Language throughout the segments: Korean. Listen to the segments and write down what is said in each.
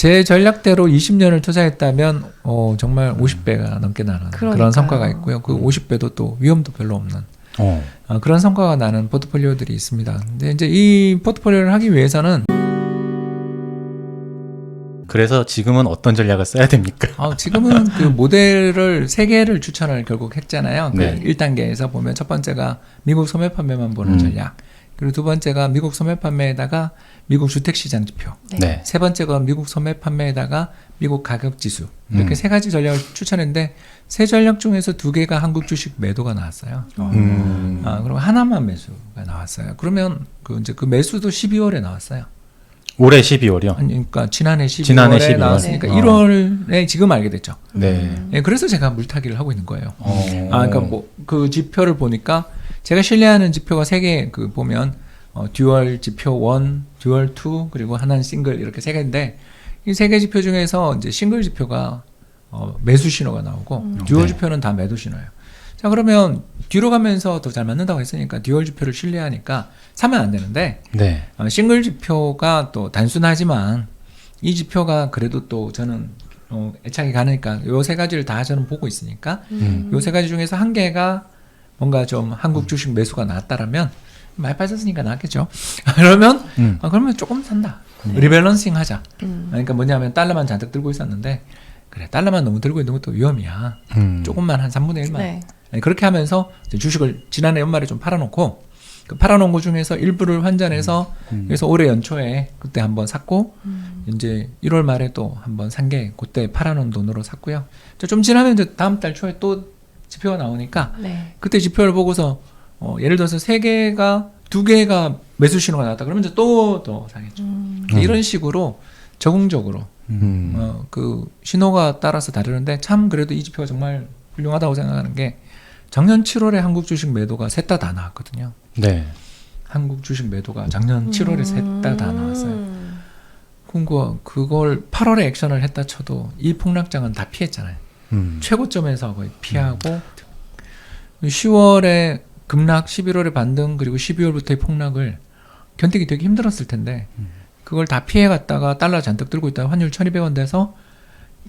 제 전략대로 20년을 투자했다면 정말 50배가 넘게 나는 그런 성과가 있고요. 그 50배도 또 위험도 별로 없는 그런 성과가 나는 포트폴리오들이 있습니다. 근데 이제 이 포트폴리오를 하기 위해서는 그래서 지금은 어떤 전략을 써야 됩니까? 지금은 그 모델을 3개를 추천을 결국 했잖아요. 네. 그 1단계에서 보면 첫 번째가 미국 소매 판매만 보는 전략. 그리고 두 번째가 미국 소매 판매에다가 미국 주택시장 지표. 네. 세 번째가 미국 소매 판매에다가 미국 가격 지수. 이렇게 3가지 전략을 추천했는데 3전략 중에서 2개가 한국 주식 매도가 나왔어요. 그리고 하나만 매수가 나왔어요. 그러면 그 매수도 12월에 나왔어요. 올해 12월이요? 그러니까 지난해 12월에 나왔으니까 1월에 지금 알게 됐죠. 네. 그래서 제가 물타기를 하고 있는 거예요. 그러니까 뭐 그 지표를 보니까 제가 신뢰하는 지표가 3개 보면 듀얼 지표 1, 듀얼 2 그리고 하나는 싱글 이렇게 3개인데 이 3개 지표 중에서 이제 싱글 지표가 매수 신호가 나오고 듀얼 지표는 다 매도 신호예요. 자, 그러면 뒤로 가면서 더 잘 맞는다고 했으니까 듀얼 지표를 신뢰하니까 사면 안 되는데 네. 싱글 지표가 또 단순하지만 이 지표가 그래도 또 저는 애착이 가니까 요 3가지를 다 저는 보고 있으니까 요 3가지 중에서 한 개가 뭔가 좀 한국 주식 매수가 나왔다라면 많이 빠졌으니까 나왔겠죠. 그러면 그러면 조금 산다. 리밸런싱 하자. 그러니까 뭐냐면 달러만 잔뜩 들고 있었는데 그래 달러만 너무 들고 있는 것도 위험이야. 조금만 한 3분의 1만. 네. 그렇게 하면서 주식을 지난해 연말에 좀 팔아놓고 그 팔아놓은 것 중에서 일부를 환전해서 그래서 올해 연초에 그때 한번 샀고 이제 1월 말에 또 한번 산 게 그때 팔아놓은 돈으로 샀고요. 좀 지나면 이제 다음 달 초에 또 지표가 나오니까 그때 지표를 보고서 예를 들어서 2개가 매수 신호가 나왔다 그러면 이제 또 사겠죠. 이런 식으로 적응적으로 그 신호가 따라서 다르는데 참 그래도 이 지표가 정말 훌륭하다고 생각하는 게 작년 7월에 한국 주식 매도가 셋 다 나왔거든요. 네. 한국 주식 매도가 작년 7월에 셋 다 나왔어요. 그걸 8월에 액션을 했다 쳐도 이 폭락장은 다 피했잖아요. 최고점에서 거의 피하고 10월에 급락, 11월에 반등 그리고 12월부터의 폭락을 견디기 되게 힘들었을 텐데 그걸 다 피해갔다가 달러 잔뜩 들고 있다가 환율 1200원 돼서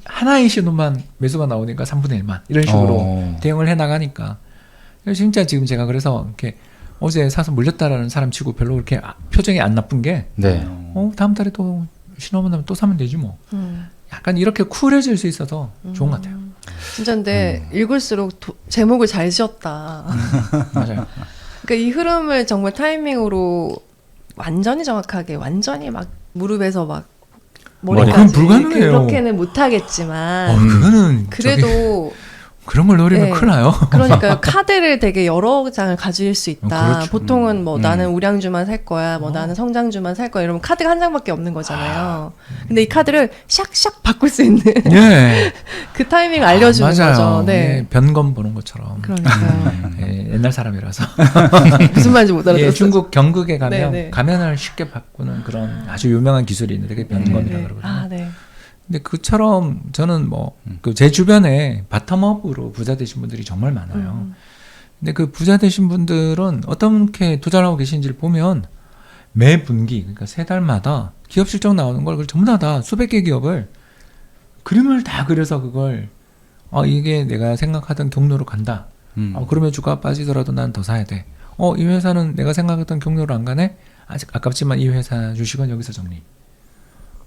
하나의 신호만 매수가 나오니까 3분의 1만 이런 식으로 대응을 해나가니까 진짜 지금 제가 그래서 이렇게 어제 사서 물렸다라는 사람 치고 별로 그렇게 표정이 안 나쁜 게 다음 달에 또 신호 오면 또 사면 되지 뭐. 약간 이렇게 쿨해질 수 있어서 좋은 것 같아요. 진짜 근데 읽을수록 제목을 잘 지었다. 맞아요. 그러니까 이 흐름을 정말 타이밍으로 완전히 정확하게 완전히 막 무릎에서 막 머리까지 그건 불가능해요. 그렇게는 못하겠지만 그거는 그래도 그런 걸 노리면 큰일 나요. 그러니까요. 카드를 되게 여러 장을 가질 수 있다. 그렇죠. 보통은 뭐 나는 우량주만 살 거야, 뭐 나는 성장주만 살 거야 이러면 카드가 한 장밖에 없는 거잖아요. 근데 이 카드를 샥샥 바꿀 수 있는 그 타이밍 알려주는 맞아요. 거죠. 네. 변검 보는 것처럼. 그러니까요. 옛날 사람이라서. 무슨 말인지 못 알아들었어요. 중국 경극에 가면 네네. 가면을 쉽게 바꾸는 그런 아주 유명한 기술이 있는데 그게 변검이라고 그러거든요. 네. 근데 그처럼 저는 제 주변에 바텀업으로 부자 되신 분들이 정말 많아요. 근데 그 부자 되신 분들은 어떻게 투자를 하고 계신지를 보면 매 분기, 그러니까 3달마다 기업 실적 나오는 걸 전부 다 수백 개 기업을 그림을 다 그려서 그걸 이게 내가 생각하던 경로로 간다. 그러면 주가 빠지더라도 난 더 사야 돼. 이 회사는 내가 생각했던 경로로 안 가네. 아직 아깝지만 이 회사 주식은 여기서 정리.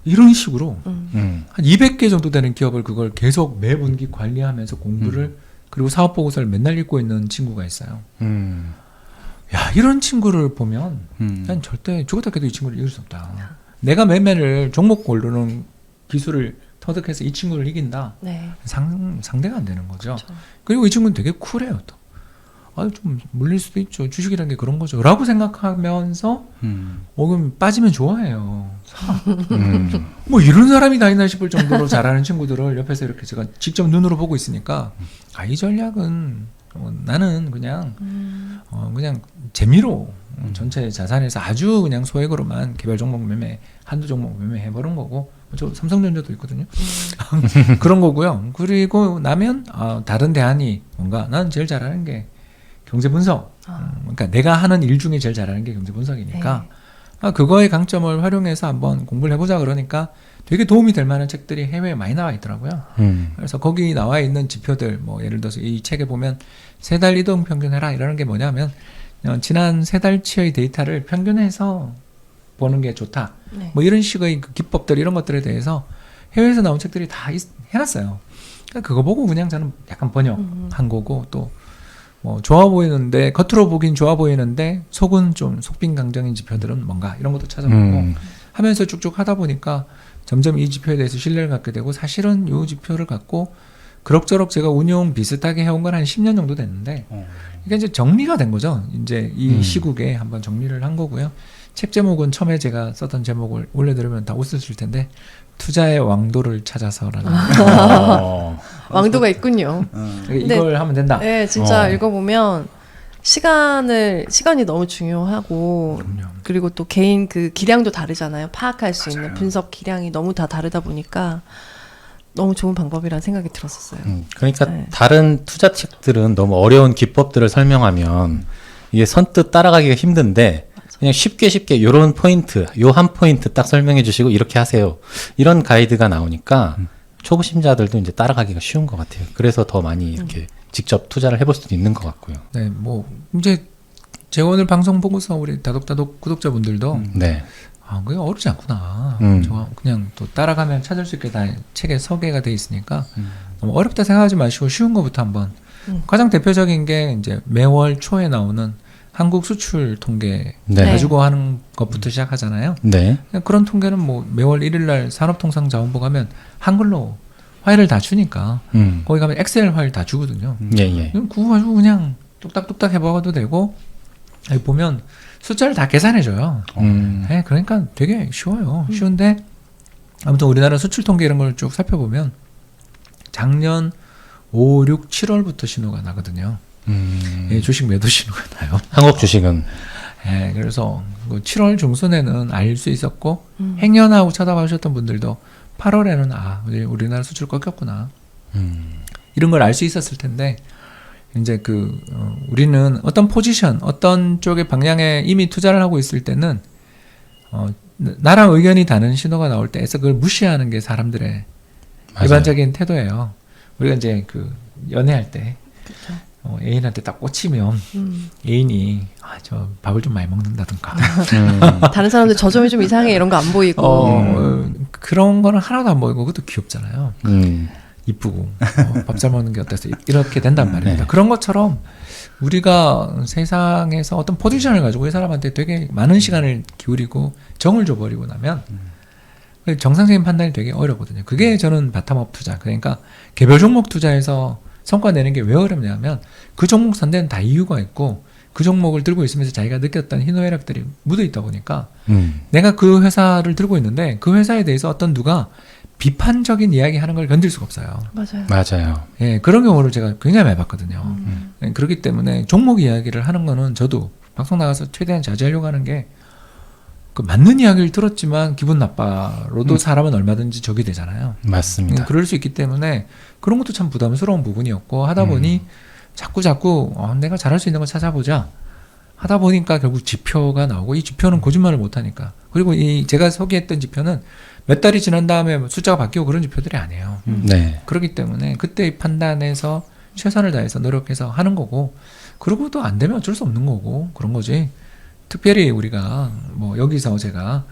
이런 식으로 한 200개 정도 되는 기업을 그걸 계속 매 분기 관리하면서 공부를 그리고 사업 보고서를 맨날 읽고 있는 친구가 있어요. 야, 이런 친구를 보면 난 절대 죽었다 깨도 이 친구를 이길 수 없다. 내가 매매를 종목 고르는 기술을 터득해서 이 친구를 이긴다. 네. 상대가 안 되는 거죠. 그렇죠. 그리고 이 친구는 되게 쿨해요. 또. 좀 물릴 수도 있죠. 주식이라는 게 그런 거죠. 라고 생각하면서 그럼 빠지면 좋아해요. 뭐 이런 사람이 다 있나 싶을 정도로 잘하는 친구들을 옆에서 이렇게 제가 직접 눈으로 보고 있으니까 이 전략은 나는 그냥 재미로 전체 자산에서 아주 그냥 소액으로만 개별 종목 매매 한두 종목 매매 해버린 거고 저 삼성전자도 있거든요. 그런 거고요. 그리고 나면 다른 대안이 뭔가 나는 제일 잘하는 게 경제 분석. 그러니까 내가 하는 일 중에 제일 잘하는 게 경제 분석이니까 그거의 강점을 활용해서 한번 공부를 해보자 그러니까 되게 도움이 될 만한 책들이 해외에 많이 나와 있더라고요. 그래서 거기 나와 있는 지표들, 뭐 예를 들어서 이 책에 보면 3달 이동 평균해라 이러는 게 뭐냐면 지난 3달치의 데이터를 평균해서 보는 게 좋다. 네. 뭐 이런 식의 그 기법들 이런 것들에 대해서 해외에서 나온 책들이 다 해놨어요. 그러니까 그거 보고 그냥 저는 약간 번역한 거고 또 뭐 좋아 보이는데 겉으로 보긴 좋아 보이는데 속은 좀 속빈강정인 지표들은 뭔가 이런 것도 찾아보고 하면서 쭉쭉 하다 보니까 점점 이 지표에 대해서 신뢰를 갖게 되고 사실은 이 지표를 갖고 그럭저럭 제가 운용 비슷하게 해온 건 한 10년 정도 됐는데 이게 이제 정리가 된 거죠. 이제 이 시국에 한번 정리를 한 거고요. 책 제목은 처음에 제가 썼던 제목을 올려드리면 다 웃으실 텐데 투자의 왕도를 찾아서라는 왕도가 있군요. 이걸 하면 된다. 네, 진짜 읽어보면 시간이 너무 중요하고 그럼요. 그리고 또 개인 그 기량도 다르잖아요. 파악할 수 있는 분석 기량이 너무 다 다르다 보니까 너무 좋은 방법이라는 생각이 들었었어요. 그러니까 네. 다른 투자 책들은 너무 어려운 기법들을 설명하면 이게 선뜻 따라가기가 힘든데 그냥 쉽게 요런 포인트, 요 한 포인트 딱 설명해 주시고 이렇게 하세요. 이런 가이드가 나오니까 초보심자들도 이제 따라가기가 쉬운 것 같아요. 그래서 더 많이 이렇게 직접 투자를 해볼 수도 있는 것 같고요. 네, 뭐 이제 제가 오늘 방송 보고서 우리 다독다독 구독자분들도 네. 아, 그게 어렵지 않구나. 그냥 또 따라가면 찾을 수 있게 다 책에 소개가 돼 있으니까 너무 어렵다 생각하지 마시고 쉬운 것부터 한번. 가장 대표적인 게 이제 매월 초에 나오는 한국 수출 통계 네. 가지고 하는 것부터 시작하잖아요. 네. 그런 통계는 뭐 매월 1일날 산업통상자원부 가면 한글로 파일을 다 주니까 거기 가면 엑셀 파일 다 주거든요. 예. 그거 가지고 그냥 뚝딱뚝딱 해봐도 되고 여기 보면 숫자를 다 계산해줘요. 네, 그러니까 되게 쉬워요. 쉬운데 아무튼 우리나라 수출 통계 이런 걸 쭉 살펴보면 작년 5, 6, 7월부터 신호가 나거든요. 예, 주식 매도 신호가 나요. 한국 주식은 예, 그래서 7월 중순에는 알 수 있었고 행여나고 쳐다보셨던 분들도 8월에는 아, 우리나라 수출 꺾였구나. 이런 걸 알 수 있었을 텐데 이제 우리는 어떤 포지션, 어떤 쪽의 방향에 이미 투자를 하고 있을 때는 나랑 의견이 다른 신호가 나올 때에서 그걸 무시하는 게 사람들의 맞아요. 일반적인 태도예요. 우리가 이제 연애할 때 애인한테 딱 꽂히면 애인이 저 밥을 좀 많이 먹는다든가 다른 사람들 저 점이 좀 이상해 이런 거 안 보이고 그런 거는 하나도 안 보이고 그것도 귀엽잖아요. 이쁘고 밥 잘 먹는 게 어때서 이렇게 된단 말입니다. 그런 것처럼 우리가 세상에서 어떤 포지션을 가지고 이 사람한테 되게 많은 시간을 기울이고 정을 줘버리고 나면 정상적인 판단이 되게 어렵거든요. 그게 저는 바텀업 투자. 그러니까 개별 종목 투자에서 성과 내는 게 왜 어렵냐면 그 종목 산 데는 다 이유가 있고 그 종목을 들고 있으면서 자기가 느꼈던 희노애락들이 묻어 있다 보니까 내가 그 회사를 들고 있는데 그 회사에 대해서 어떤 누가 비판적인 이야기 하는 걸 견딜 수가 없어요. 맞아요. 예, 그런 경우를 제가 굉장히 많이 봤거든요. 예, 그렇기 때문에 종목 이야기를 하는 거는 저도 방송 나가서 최대한 자제하려고 하는 게 그 맞는 이야기를 들었지만 기분 나빠로도 사람은 얼마든지 적이 되잖아요. 맞습니다. 그럴 수 있기 때문에 그런 것도 참 부담스러운 부분이었고 하다 보니 자꾸 내가 잘할 수 있는 걸 찾아보자 하다 보니까 결국 지표가 나오고 이 지표는 거짓말을 못하니까 그리고 이 제가 소개했던 지표는 몇 달이 지난 다음에 숫자가 바뀌고 그런 지표들이 아니에요. 네. 그렇기 때문에 그때의 판단에서 최선을 다해서 노력해서 하는 거고 그러고 또 안 되면 어쩔 수 없는 거고 그런 거지. 특별히 우리가 뭐 여기서 제가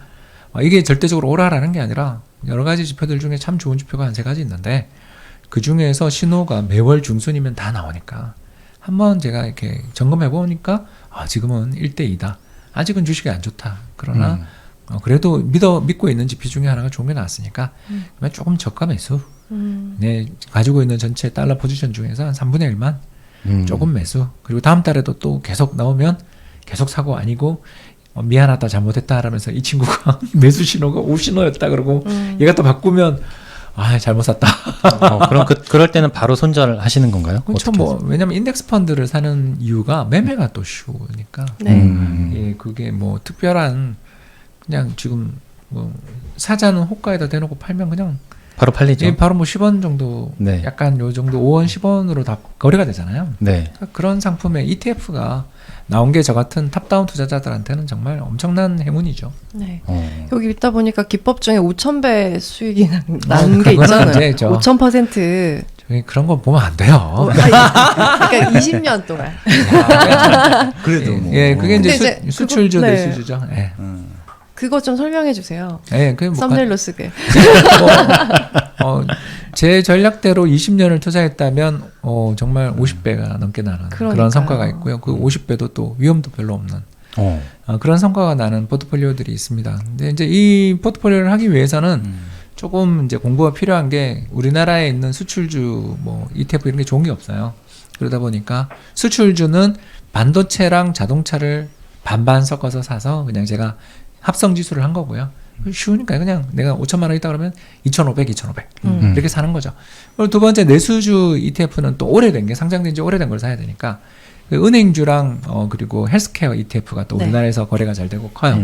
이게 절대적으로 오라라는 게 아니라 여러 가지 지표들 중에 참 좋은 지표가 한 3가지 있는데 그 중에서 신호가 매월 중순이면 다 나오니까 한번 제가 이렇게 점검해 보니까 지금은 1대2다. 아직은 주식이 안 좋다. 그러나 그래도 믿고 있는 지표 중에 하나가 좋은 게 나왔으니까 그러면 조금 저가 매수. 네, 가지고 있는 전체 달러 포지션 중에서 한 3분의 1만 조금 매수. 그리고 다음 달에도 또 계속 나오면 계속 사고 아니고 미안하다 잘못했다 하면서 이 친구가 매수 신호가 오 신호였다 그러고 얘가 또 바꾸면 잘못 샀다. 그럼 그럴 때는 바로 손절하시는 건가요? 그렇죠. 왜냐면 인덱스 펀드를 사는 이유가 매매가 또 쉬우니까. 네. 예, 그게 뭐 특별한 그냥 지금 뭐 사자는 호가에다 대놓고 팔면 그냥 바로 팔리죠. 예, 바로 뭐 10원 정도, 네. 약간 요 정도 5원, 10원으로 다 거래가 되잖아요. 네. 그런 상품에 ETF가 나온 게 저 같은 탑다운 투자자들한테는 정말 엄청난 행운이죠. 네. 어. 여기 있다 보니까 기법 중에 5,000배 수익이 난 게 그거는 있잖아요. 이제 저- 5,000%. 저희 그런 거 보면 안 돼요. 그러니까 20년 동안. 그래도 뭐. 예, 그게 이제, 근데 이제 수출주, 그거- 네. 내수주죠. 예. 그거 좀 설명해 주세요. 예, 그게 뭐 썸네일로 쓰게. 제 전략대로 20년을 투자했다면 정말 50배가 넘게 나는 그런 그러니까요. 성과가 있고요. 그 50배도 또 위험도 별로 없는 어. 그런 성과가 나는 포트폴리오들이 있습니다. 근데 이제 이 포트폴리오를 하기 위해서는 조금 이제 공부가 필요한 게 우리나라에 있는 수출주 뭐 ETF 이런 게 좋은 게 없어요. 그러다 보니까 수출주는 반도체랑 자동차를 반반 섞어서 사서 그냥 제가 합성 지수를 한 거고요. 쉬우니까 그냥 내가 5천만 원 있다 그러면 2,500 이렇게 사는 거죠. 그리고 두 번째 내수주 ETF는 또 오래된 게 상장된 지 오래된 걸 사야 되니까 그 은행주랑 그리고 헬스케어 ETF가 또 네. 우리나라에서 거래가 잘 되고 커요.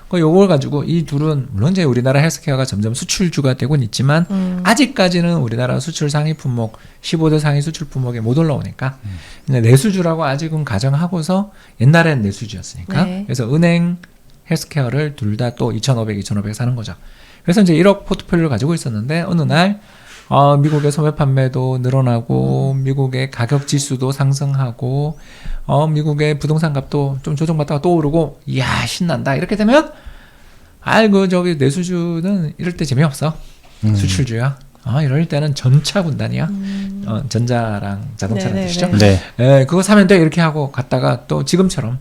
그 요걸 가지고 이 둘은 물론 이제 우리나라 헬스케어가 점점 수출주가 되고는 있지만 아직까지는 우리나라 수출 상위 품목 15대 상위 수출 품목에 못 올라오니까 근데 내수주라고 아직은 가정하고서 옛날엔 내수주였으니까 네. 그래서 은행 헬스케어를 둘 다 또 2,500 사는 거죠. 그래서 이제 1억 포트폴리오를 가지고 있었는데 어느 날 미국의 소매 판매도 늘어나고 미국의 가격 지수도 상승하고 미국의 부동산 값도 좀 조정받다가 또 오르고 이야 신난다 이렇게 되면 아이고 저기 내수주는 이럴 때 재미없어. 수출주야. 이럴 때는 전차 군단이야. 전자랑 자동차랑 네네네. 뜻이죠. 네. 예, 그거 사면 돼 이렇게 하고 갔다가 또 지금처럼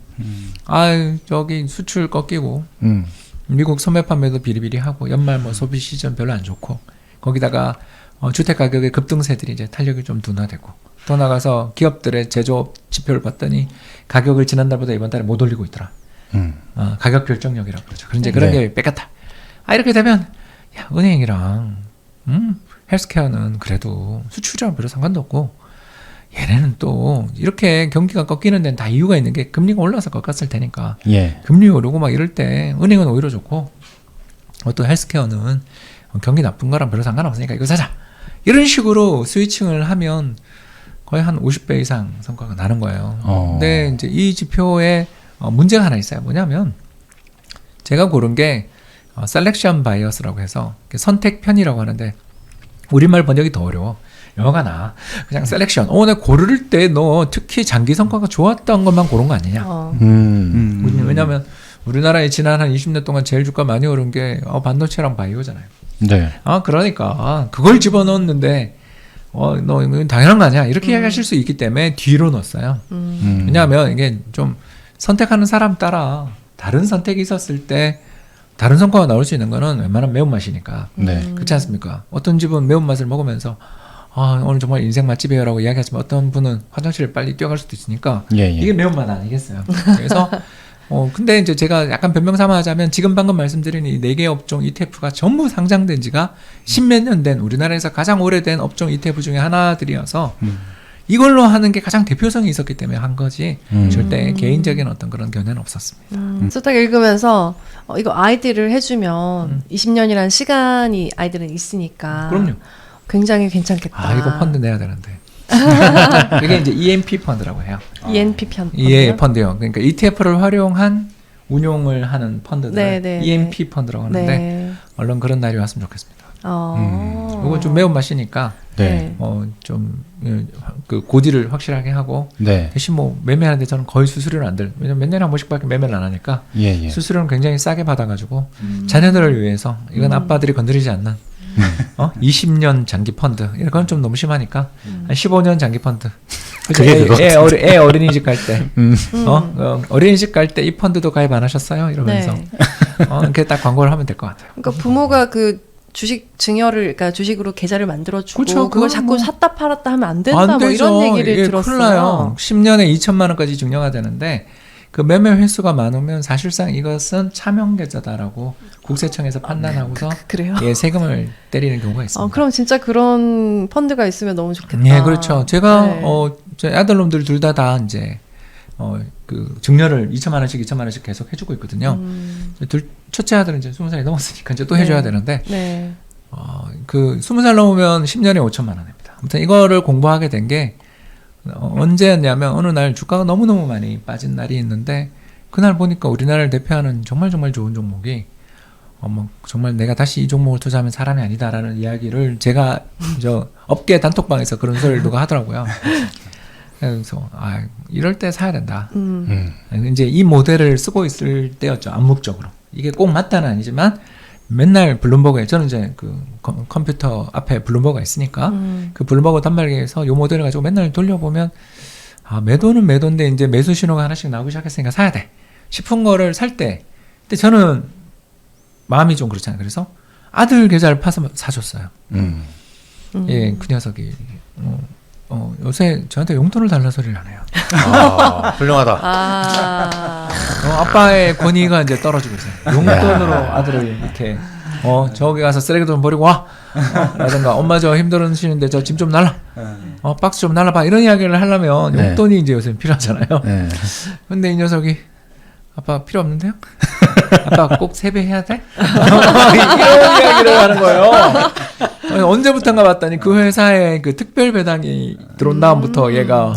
저기 수출 꺾이고 미국 소매 판매도 비리비리하고 연말 뭐 소비 시즌 별로 안 좋고 거기다가 주택 가격의 급등세들이 이제 탄력이 좀 둔화되고 또 나가서 기업들의 제조업 지표를 봤더니 가격을 지난달보다 이번 달에 못 올리고 있더라. 가격 결정력이라고 그러죠. 그런 이제 그런 네. 게 뺏겼다. 이렇게 되면 야 은행이랑 헬스케어는 그래도 수출이랑 별로 상관도 없고 얘네는 또 이렇게 경기가 꺾이는 데는 다 이유가 있는 게 금리가 올라서 꺾었을 테니까 예. 금리 오르고 막 이럴 때 은행은 오히려 좋고 또 헬스케어는 경기 나쁜 거랑 별로 상관없으니까 이거 사자 이런 식으로 스위칭을 하면 거의 한 50배 이상 성과가 나는 거예요. 근데 이제 이 지표에 문제가 하나 있어요. 뭐냐면 제가 고른 게 셀렉션 바이어스라고 해서 선택편이라고 하는데 우리말 번역이 더 어려워. 영어가 나. 그냥 셀렉션. 내가 고를 때 너 특히 장기 성과가 좋았던 것만 고른 거 아니냐. 왜냐하면 우리나라에 지난 한 20년 동안 제일 주가 많이 오른 게 반도체랑 바이오잖아요. 네. 그러니까 그걸 집어넣었는데 너 이건 당연한 거 아니야. 이렇게 이야기하실 수 있기 때문에 뒤로 넣었어요. 왜냐하면 이게 좀 선택하는 사람 따라 다른 선택이 있었을 때 다른 성과가 나올 수 있는 거는 웬만하면 매운맛이니까. 네. 그렇지 않습니까? 어떤 집은 매운맛을 먹으면서 오늘 정말 인생 맛집이에요라고 이야기하지만 어떤 분은 화장실을 빨리 뛰어갈 수도 있으니까 예, 예. 이게 매운맛 아니겠어요. 그래서 근데 이제 제가 약간 변명 삼아 하자면 지금 방금 말씀드린 이 4개 업종 ETF가 전부 상장된 지가 10몇 년 된 우리나라에서 가장 오래된 업종 ETF 중에 하나들이어서 이걸로 하는 게 가장 대표성이 있었기 때문에 한 거지 절대 개인적인 어떤 그런 견해는 없었습니다. 딱 읽으면서 이거 아이디를 해주면 20년이라는 시간이 아이들은 있으니까 그럼요. 굉장히 괜찮겠다. 이거 펀드 내야 되는데. 이게 이제 EMP 펀드라고 해요. ENP 편. 예, 펀드요. 그러니까 ETF를 활용한 운용을 하는 펀드들 네, 네, EMP 펀드라고 하는데 네. 얼른 그런 날이 왔으면 좋겠습니다. 이건 좀 매운 맛이니까 네. 그 고지를 확실하게 하고 네. 대신 뭐 매매하는데 저는 거의 수수료는 안 들. 왜냐면 몇 년에 한 번씩밖에 매매를 안 하니까 예, 예. 수수료는 굉장히 싸게 받아가지고 자녀들을 위해서 이건 아빠들이 건드리지 않는 20년 장기 펀드 이건 좀 너무 심하니까 한 15년 장기 펀드. 그게 그거 애 어린이집 갈 때, 어린이집 갈 때 이 펀드도 가입 안 하셨어요? 이러면서 네. 이렇게 딱 광고를 하면 될 것 같아요. 그러니까 부모가 그 주식 증여를 그러니까 주식으로 계좌를 만들어주고 그렇죠. 그걸 그건 자꾸 뭐 샀다 팔았다 하면 안 된다 안 뭐 되죠. 이런 얘기를 큰일 들었어요. 나요. 10년에 2천만 원까지 증여가 되는데 그 매매 횟수가 많으면 사실상 이것은 차명 계좌다라고 국세청에서 판단하고서 그래요? 세금을 때리는 경우가 있습니다. 그럼 진짜 그런 펀드가 있으면 너무 좋겠다. 네, 그렇죠. 제가 네. 저희 아들놈들 둘 다 이제 그 증여를 2천만 원씩 계속 해주고 있거든요. 첫째 아들은 이제 20살이 넘었으니까 이제 또 해줘야 네. 되는데 네. 그 20살 넘으면 10년에 5천만 원입니다. 아무튼 이거를 공부하게 된 게 언제였냐면 어느 날 주가가 너무너무 많이 빠진 날이 있는데 그날 보니까 우리나라를 대표하는 정말 좋은 종목이 뭐 정말 내가 다시 이 종목을 투자하면 사람이 아니다라는 이야기를 제가 저 업계 단톡방에서 그런 소리를 누가 하더라고요. 그래서 이럴 때 사야 된다. 이제 이 모델을 쓰고 있을 때였죠. 암묵적으로. 이게 꼭 맞다는 아니지만 맨날 블룸버그에 저는 이제 그 컴퓨터 앞에 블룸버그가 있으니까 그 블룸버그 단말기에서 이 모델을 가지고 맨날 돌려보면 매도는 매도인데 이제 매수 신호가 하나씩 나오기 시작했으니까 사야 돼 싶은 거를 살 때 근데 저는 마음이 좀 그렇잖아요. 그래서 아들 계좌를 파서 사줬어요. 예, 그 녀석이 요새 저한테 용돈을 달라 소리를 안 해요. 훌륭하다. 아빠의 권위가 이제 떨어지고 있어요. 용돈으로 아들을 이렇게 저기 가서 쓰레기 좀 버리고 와 라든가 엄마 저 힘들으시는데 저 짐 좀 날라 박스 좀 날라봐 이런 이야기를 하려면 용돈이 이제 요새 필요하잖아요. 근데 이 녀석이 아빠 필요 없는데요? 아빠 꼭 세배해야 돼? 이런 이야기를 하는 거예요. 언제부턴가 봤더니 그 회사에 그 특별 배당이 들어온 다음부터 얘가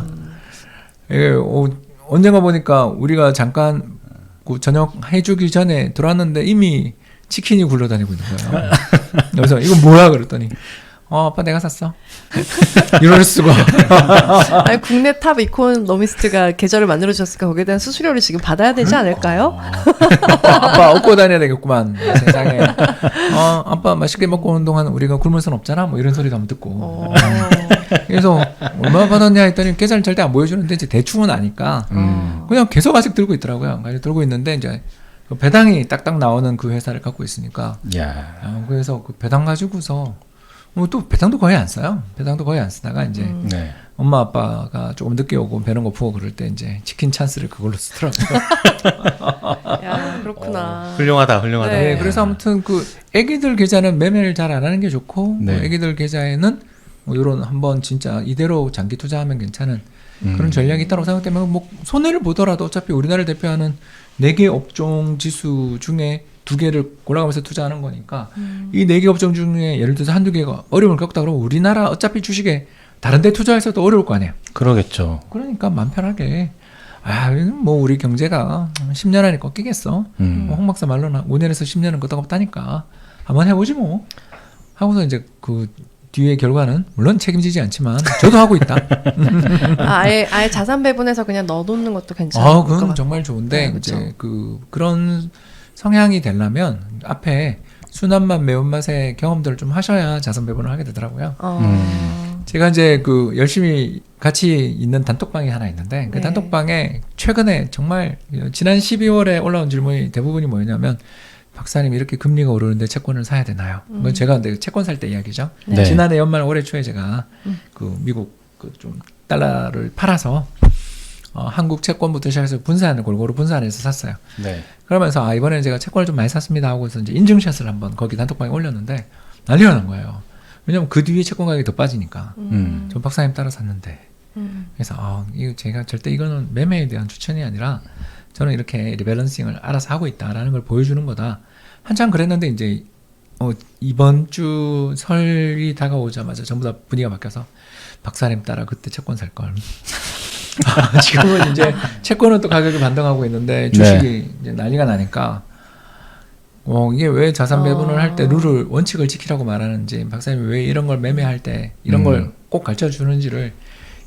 언젠가 보니까 우리가 잠깐 그 저녁 해주기 전에 들어왔는데 이미 치킨이 굴러다니고 있는 거예요. 그래서 이건 뭐야 그랬더니 아빠 내가 샀어. 이럴 수가. 아니, 국내 탑 이코노미스트가 계좌를 만들어 주셨으니까 거기에 대한 수수료를 지금 받아야 되지 않을까요? 아빠 업고 다녀야 되겠구만 세상에. 아빠 맛있게 먹고 오는 동안 우리가 굶을 순 없잖아. 뭐 이런 소리도 한번 듣고. 그래서 얼마 받았냐 했더니 계좌를 절대 안 보여주는데 이제 대충은 아니까 그냥 계속 아직 들고 있더라고요. 가지고 들고 있는데 이제 배당이 딱딱 나오는 그 회사를 갖고 있으니까. 그래서 그 배당 가지고서 또 배당도 거의 안 써요. 배당도 거의 안 쓰다가 이제 엄마 아빠가 조금 늦게 오고 배는 고프고 그럴 때 이제 치킨 찬스를 그걸로 쓰더라고요. 야, 그렇구나. 훌륭하다. 네, 그래서 아무튼 그 애기들 계좌는 매매를 잘 안 하는 게 좋고 애기들 계좌에는 이런 한번 진짜 이대로 장기 투자하면 괜찮은 그런 전략이 있다고 생각하기 때문에 뭐 손해를 보더라도 어차피 우리나라를 대표하는 4개 업종 지수 중에 2개를 골라가면서 투자하는 거니까 이 4개 업종 중에 예를 들어서 한두 개가 어려움을 겪다 그러면 우리나라 어차피 주식에 다른 데 투자해서도 어려울 거 아니에요. 그러겠죠. 그러니까 마음 편하게 뭐 우리 경제가 10년 안에 꺾이겠어. 뭐 홍 박사 말로는 5년에서 10년은 끄떡없다니까 한번 해보지 뭐 하고서 이제 그 뒤의 결과는 물론 책임지지 않지만 저도 하고 있다. 아예 자산 배분해서 그냥 넣어놓는 것도 괜찮은 것 그건 같아요. 정말 좋은데 그렇죠. 이제 그런 성향이 되려면 앞에 순한맛 매운맛의 경험들을 좀 하셔야 자산 배분을 하게 되더라고요. 제가 이제 그 열심히 같이 있는 단톡방이 하나 있는데 그 단톡방에 최근에 정말 지난 12월에 올라온 질문이 대부분이 뭐였냐면 박사님 이렇게 금리가 오르는데 채권을 사야 되나요? 그건 제가 근데 채권 살 때 이야기죠. 지난해 연말 올해 초에 제가 그 미국 그 좀 달러를 팔아서 한국 채권부터 시작해서 골고루 분산해서 샀어요. 그러면서 이번에는 제가 채권을 좀 많이 샀습니다 하고서 이제 인증샷을 한번 거기 단톡방에 올렸는데 난리가 난 거예요. 왜냐면 그 뒤에 채권 가격이 더 빠지니까. 전 박사님 따라 샀는데. 그래서 이거 제가 절대 이거는 매매에 대한 추천이 아니라 저는 이렇게 리밸런싱을 알아서 하고 있다라는 걸 보여주는 거다. 한참 그랬는데 이제 이번 주 설이 다가오자마자 전부 다 분위기가 바뀌어서 박사님 따라 그때 채권 살 걸. 지금은 이제 채권은 또 가격이 반등하고 있는데 주식이 이제 난리가 나니까 이게 왜 자산 배분을 할 때 룰을 원칙을 지키라고 말하는지 박사님이 왜 이런 걸 매매할 때 이런 걸 꼭 가르쳐 주는지를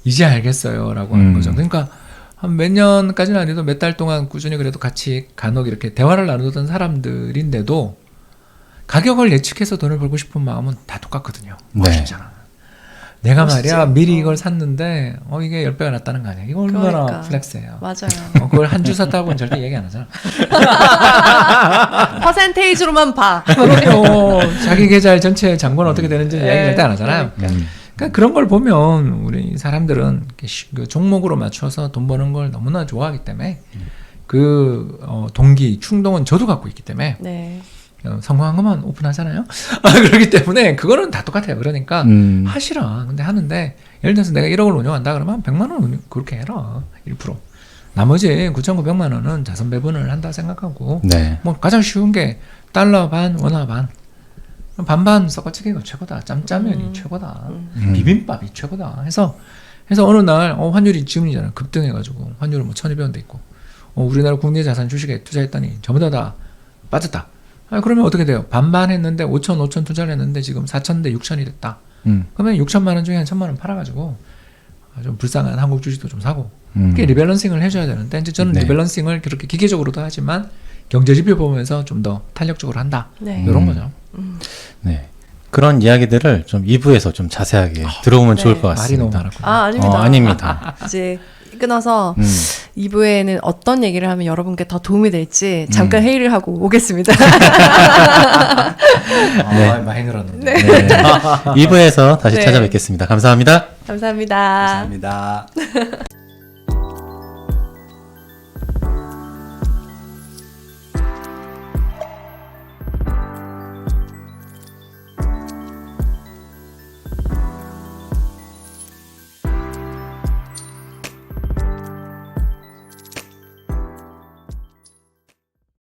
이제 알겠어요라고 하는 거죠. 그러니까 한 몇 년까지는 아니어도 몇 달 동안 꾸준히 그래도 같이 간혹 이렇게 대화를 나누던 사람들인데도 가격을 예측해서 돈을 벌고 싶은 마음은 다 똑같거든요. 멋있잖아. 내가 멋있지. 말이야 미리 이걸 샀는데 이게 10배가 났다는 거 아니야. 이거 얼마나 그러니까. 플렉스예요. 맞아요. 그걸 한 주 샀다고는 절대 얘기 안 하잖아. 퍼센테이지로만 봐. 자기 계좌의 전체 잔고는 어떻게 되는지 얘기 절대 안 하잖아요. 그러니까 그런 걸 보면 우리 사람들은 그 종목으로 맞춰서 돈 버는 걸 너무나 좋아하기 때문에 그 동기, 충동은 저도 갖고 있기 때문에 성공한 것만 오픈하잖아요. 그렇기 때문에 그거는 다 똑같아요. 그러니까 하시라. 근데 하는데 예를 들어서 내가 1억을 운영한다 그러면 100만 원 그렇게 해라. 1%. 나머지 9,900만 원은 자산 배분을 한다 생각하고 뭐 가장 쉬운 게 달러 반, 원화 반. 반반 섞어치기가 최고다. 짬짜면이 최고다. 음. 비빔밥이 최고다. 해서 어느 날 환율이 지금이잖아. 급등해가지고 환율은 뭐 1,200원대 있고 우리나라 국내 자산 주식에 투자했더니 전부 다 빠졌다. 그러면 어떻게 돼요? 반반 했는데 5천 투자를 했는데 지금 4천 대 6천이 됐다. 그러면 6천만 원 중에 한 1,000만 원 팔아가지고 좀 불쌍한 한국 주식도 좀 사고 그게 리밸런싱을 해줘야 되는데 이제 저는 네. 리밸런싱을 그렇게 기계적으로도 하지만 경제 지표 보면서 좀 더 탄력적으로 한다. 네. 이런 거죠. 네. 그런 이야기들을 좀 2부에서 좀 자세하게 들어보면 네. 좋을 것 말이 너무 같습니다. 많았군요. 아닙니다. 아닙니다. 이제 끊어서 음. 2부에는 어떤 얘기를 하면 여러분께 더 도움이 될지 잠깐 회의를 하고 오겠습니다. 많이 늘었는데. 네. 2부에서 다시 네. 찾아뵙겠습니다. 감사합니다. 감사합니다. 감사합니다.